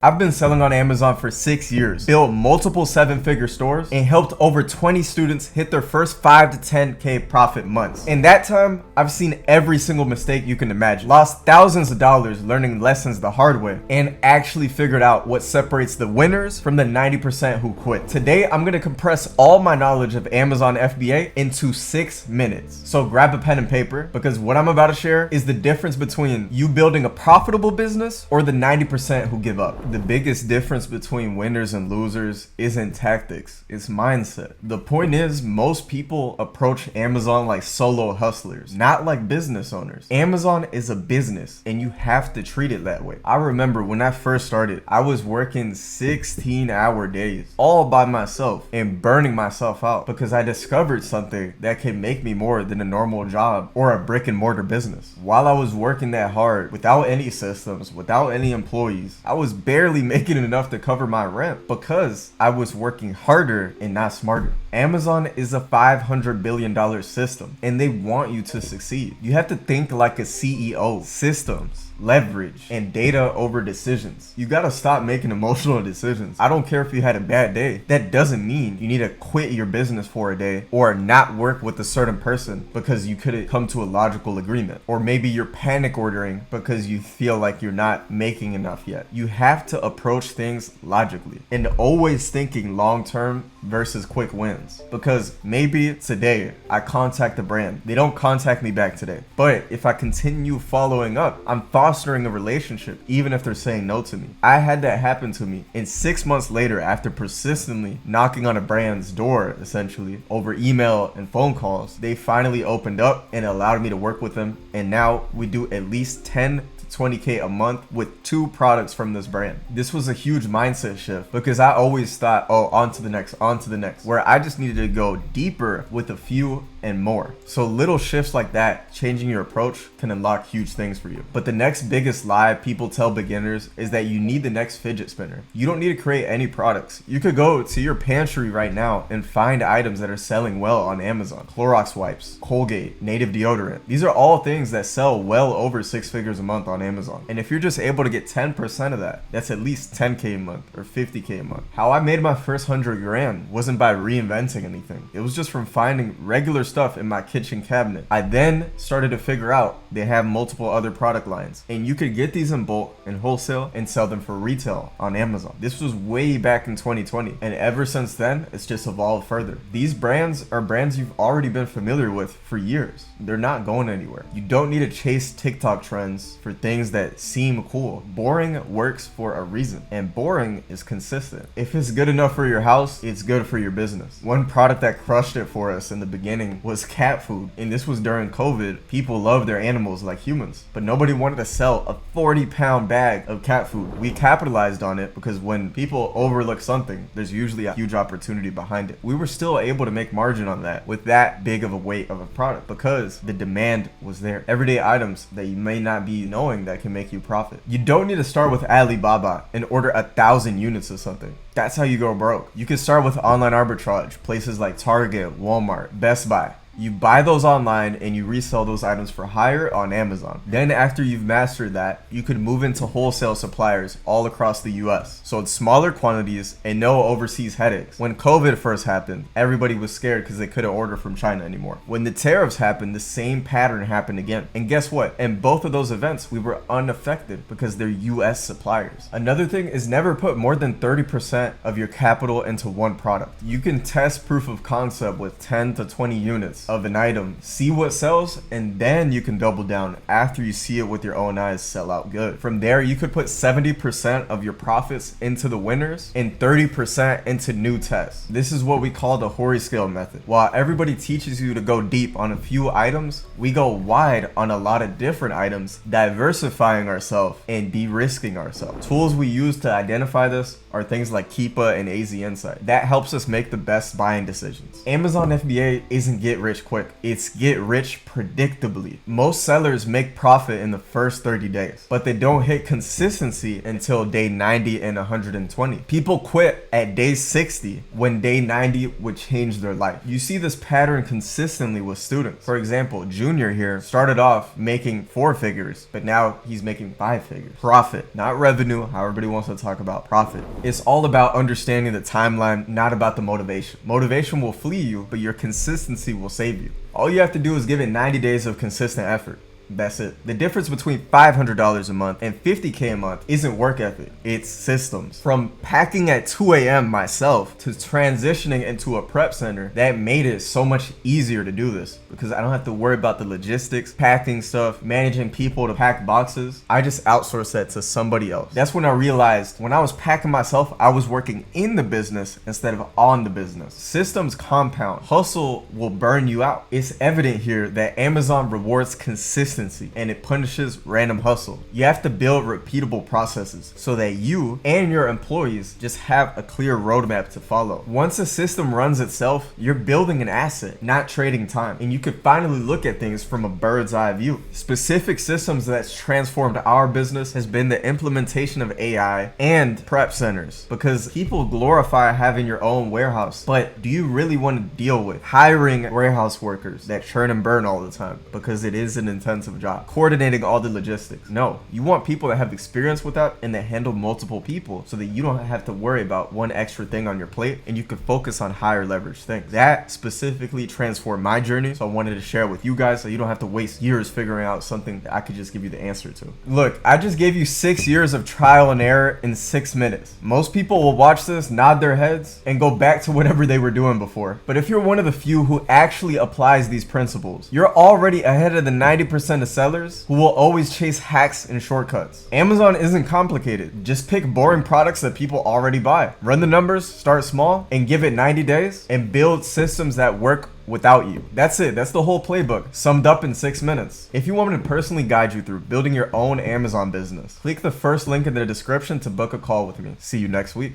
I've been selling on Amazon for 6 years, built multiple 7-figure stores, and helped over 20 students hit their first 5 to 10K profit months. In that time, I've seen every single mistake you can imagine, lost thousands of dollars learning lessons the hard way, and actually figured out what separates the winners from the 90% who quit. Today, I'm gonna compress all my knowledge of Amazon FBA into 6 minutes. So grab a pen and paper, because what I'm about to share is the difference between you building a profitable business or the 90% who give up. The biggest difference between winners and losers isn't tactics, it's mindset. The point is, most people approach Amazon like solo hustlers, not like business owners. Amazon is a business and you have to treat it that way. I remember when I first started, I was working 16-hour days all by myself and burning myself out because I discovered something that could make me more than a normal job or a brick and mortar business. While I was working that hard without any systems, without any employees, I was barely making enough to cover my rent because I was working harder and not smarter. Amazon is a $500 billion system and they want you to succeed. You have to think like a CEO. Systems, leverage, and data over decisions. You gotta stop making emotional decisions. I don't care if you had a bad day. That doesn't mean you need to quit your business for a day or not work with a certain person because you couldn't come to a logical agreement. Or maybe you're panic ordering because you feel like you're not making enough yet. You have to approach things logically and always thinking long-term versus quick wins. Because maybe today I contact the brand. They don't contact me back today. But if I continue following up, I'm fostering a relationship even if they're saying no to me. I had that happen to me, and 6 months later, after persistently knocking on a brand's door essentially over email and phone calls, they finally opened up and allowed me to work with them, and now we do at least 10 to 20K a month with 2 products from this brand. This was a huge mindset shift because I always thought, oh, on to the next, where I just needed to go deeper with a few and more. So little shifts like that, changing your approach, can unlock huge things for you. But the next biggest lie people tell beginners is that you need the next fidget spinner. You don't need to create any products. You could go to your pantry right now and find items that are selling well on Amazon. Clorox wipes, Colgate, native deodorant. These are all things that sell well over 6 figures a month on Amazon. And if you're just able to get 10% of that, that's at least 10K a month or 50K a month. How I made my first 100 grand wasn't by reinventing anything. It was just from finding regular stuff in my kitchen cabinet. I then started to figure out they have multiple other product lines and you could get these in bulk and wholesale and sell them for retail on Amazon. This was way back in 2020, and ever since then it's just evolved further. These brands are brands you've already been familiar with for years. They're not going anywhere. You don't need to chase TikTok trends for things that seem cool. Boring works for a reason, and boring is consistent. If it's good enough for your house, it's good for your business. One product that crushed it for us in the beginning was cat food, and this was during COVID. People love their animals like humans, but nobody wanted to sell a 40-pound bag of cat food. We capitalized on it because when people overlook something, there's usually a huge opportunity behind it. We were still able to make margin on that with that big of a weight of a product because the demand was there. Everyday items that you may not be knowing that can make you profit. You don't need to start with Alibaba and order 1,000 units of something. That's how you go broke. You can start with online arbitrage, places like Target, Walmart, Best Buy. You buy those online and you resell those items for higher on Amazon. Then after you've mastered that, you could move into wholesale suppliers all across the US. So it's smaller quantities and no overseas headaches. When COVID first happened, everybody was scared because they couldn't order from China anymore. When the tariffs happened, the same pattern happened again. And guess what? In both of those events, we were unaffected because they're US suppliers. Another thing is never put more than 30% of your capital into one product. You can test proof of concept with 10 to 20 units of an item, see what sells, and then you can double down after you see it with your own eyes sell out good. From there, you could put 70% of your profits into the winners and 30% into new tests. This is what we call the Hori scale method. While everybody teaches you to go deep on a few items, we go wide on a lot of different items, diversifying ourselves and de-risking ourselves. Tools we use to identify this are things like Keepa and AZ Insight. That helps us make the best buying decisions. Amazon FBA isn't get rich rich quick. It's get rich predictably. Most sellers make profit in the first 30 days, but they don't hit consistency until day 90 and 120. People quit at day 60 when day 90 would change their life. You see this pattern consistently with students. For example, Junior here started off making 4 figures, but now he's making 5 figures. Profit, not revenue, how everybody wants to talk about profit. It's all about understanding the timeline, not about the motivation. Motivation will flee you, but your consistency will save you. All you have to do is give it 90 days of consistent effort. That's it. The difference between $500 a month and $50K a month isn't work ethic, it's systems. From packing at 2 a.m. myself to transitioning into a prep center, that made it so much easier to do this because I don't have to worry about the logistics, packing stuff, managing people to pack boxes. I just outsource that to somebody else. That's when I realized when I was packing myself, I was working in the business instead of on the business. Systems compound. Hustle will burn you out. It's evident here that Amazon rewards consistency and it punishes random hustle. You have to build repeatable processes so that you and your employees just have a clear roadmap to follow. Once a system runs itself, you're building an asset, not trading time. And you could finally look at things from a bird's eye view. Specific systems that's transformed our business has been the implementation of AI and prep centers, because people glorify having your own warehouse, but do you really want to deal with hiring warehouse workers that churn and burn all the time? Because it is an intensive job. Coordinating all the logistics. No, you want people that have experience with that and that handle multiple people so that you don't have to worry about one extra thing on your plate and you can focus on higher leverage things. That specifically transformed my journey, so I wanted to share it with you guys so you don't have to waste years figuring out something that I could just give you the answer to. Look, I just gave you 6 years of trial and error in 6 minutes. Most people will watch this, nod their heads, and go back to whatever they were doing before. But if you're one of the few who actually applies these principles, you're already ahead of the 90% of sellers who will always chase hacks and shortcuts. Amazon isn't complicated. Just pick boring products that people already buy. Run the numbers, start small, and give it 90 days, and build systems that work without you. That's it. That's the whole playbook, summed up in 6 minutes. If you want me to personally guide you through building your own Amazon business, click the first link in the description to book a call with me. See you next week.